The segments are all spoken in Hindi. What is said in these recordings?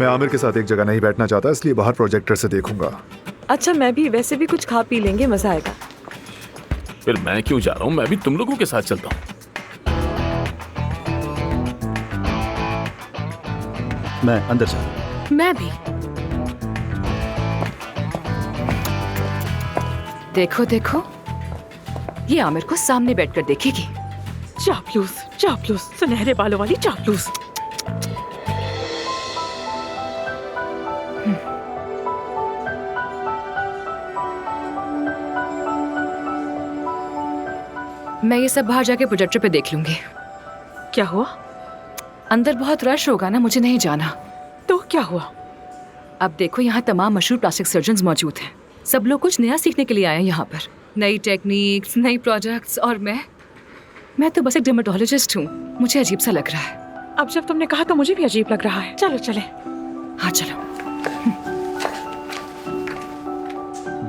मैं आमिर के साथ एक जगह नहीं बैठना चाहता, इसलिए बाहर प्रोजेक्टर से देखूंगा। अच्छा मैं भी, वैसे भी कुछ खा पी लेंगे, मजा आएगा। फिर मैं क्यों जा रहा हूँ, मैं भी तुम लोगों के साथ चलता हूँ। मैं अंदर जा रहा हूँ। मैं भी। देखो देखो, ये आमिर को सामने बैठकर देखेगी। चापलूस, चापलूस, सुनहरे बालों वाली चापलूस। मैं ये सब बाहर जाके प्रोजेक्टर पे देख लूंगी। क्या हुआ? अंदर बहुत रश होगा ना, मुझे नहीं जाना। तो क्या हुआ? अब देखो, यहाँ तमाम मशहूर प्लास्टिक सर्जन्स मौजूद हैं। सब लोग कुछ नया सीखने के लिए आए हैं यहाँ पर, नई टेक्निक्स, नई प्रोडक्ट्स, और मैं तो बस एक डर्मेटोलॉजिस्ट हूँ। मुझे अजीब सा लग रहा है। अब जब तुमने कहा तो मुझे भी अजीब लग रहा है। चलो चले। हाँ चलो।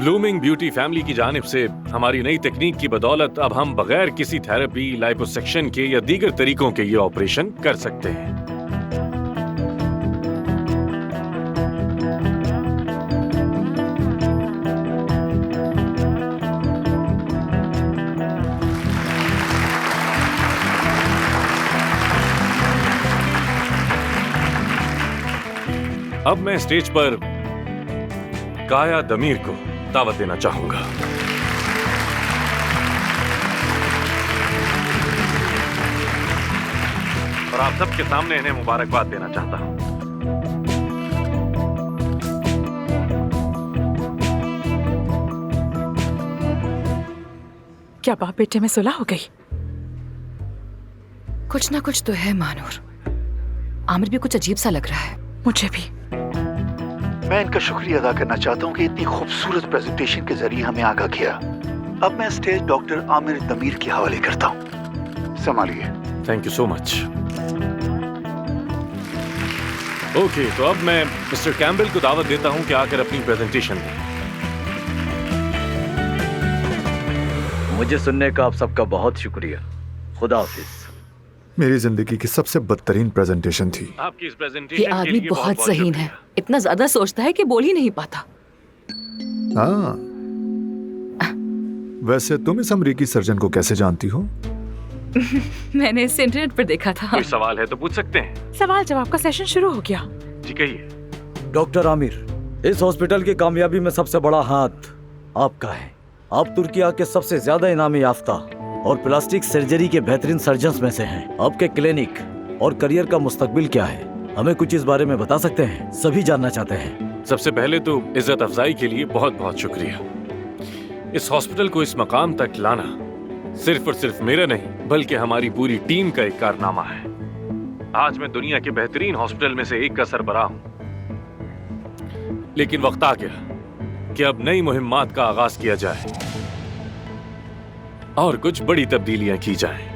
ब्लूमिंग ब्यूटी फैमिली की जानिब से हमारी नई तकनीक की बदौलत अब हम बगैर किसी थेरेपी, लाइपोसेक्शन के या दीगर तरीकों के ये ऑपरेशन कर सकते हैं। अब मैं स्टेज पर काया दमीर को दावत देना चाहूंगा। और आप सबके सामने इन्हें मुबारकबाद देना चाहता हूं। क्या बाप बेटे में सुलह हो गई? कुछ ना कुछ तो है मानूर। आमिर भी कुछ अजीब सा लग रहा है। मुझे भी। मैं इनका शुक्रिया अदा करना चाहता हूँ कि इतनी खूबसूरत प्रेजेंटेशन के जरिए हमें आगाह किया। अब मैं स्टेज डॉक्टर आमिर दमीर के हवाले करता हूँ। संभालिए। Thank you so much. Okay, तो अब मैं मिस्टर कैम्बल को दावत देता हूं कि आकर अपनी प्रेजेंटेशन दें। मुझे सुनने का आप सबका बहुत शुक्रिया। खुदा हाफिज। मेरी जिंदगी की सबसे बदतरीन प्रेजेंटेशन थी। आपकी इस ये प्रेजेंटेशन के आदमी लिए बहुत ज़हीन है। इतना ज्यादा सोचता है कि बोल ही नहीं पाता। हाँ, वैसे तुम इस अमरीकी सर्जन को कैसे जानती हो? मैंने इसे इंटरनेट पर देखा था। कोई सवाल है तो पूछ सकते हैं। सवाल जवाब का सेशन शुरू हो गया। जी कहिए। डॉक्टर आमिर, इस हॉस्पिटल की कामयाबी में सबसे बड़ा हाथ आपका है। आप तुर्किया के सबसे ज्यादा इनामी याफ्ता और प्लास्टिक सर्जरी के बेहतरीन सर्जन्स में से हैं। आपके क्लिनिक और करियर का मुस्तकबिल क्या है, हमें कुछ इस बारे में बता सकते हैं? सभी जानना चाहते हैं। सबसे पहले तो इज्जत अफजाई के लिए बहुत बहुत शुक्रिया। इस हॉस्पिटल को इस मकाम तक लाना सिर्फ और सिर्फ मेरा नहीं बल्कि हमारी पूरी टीम का एक कारनामा है। आज मैं दुनिया के बेहतरीन हॉस्पिटल में से एक का सरबराह हूं, लेकिन वक्त आ गया कि अब नई मुहिम्मात का आगाज किया जाए और कुछ बड़ी तब्दीलियां की जाएं।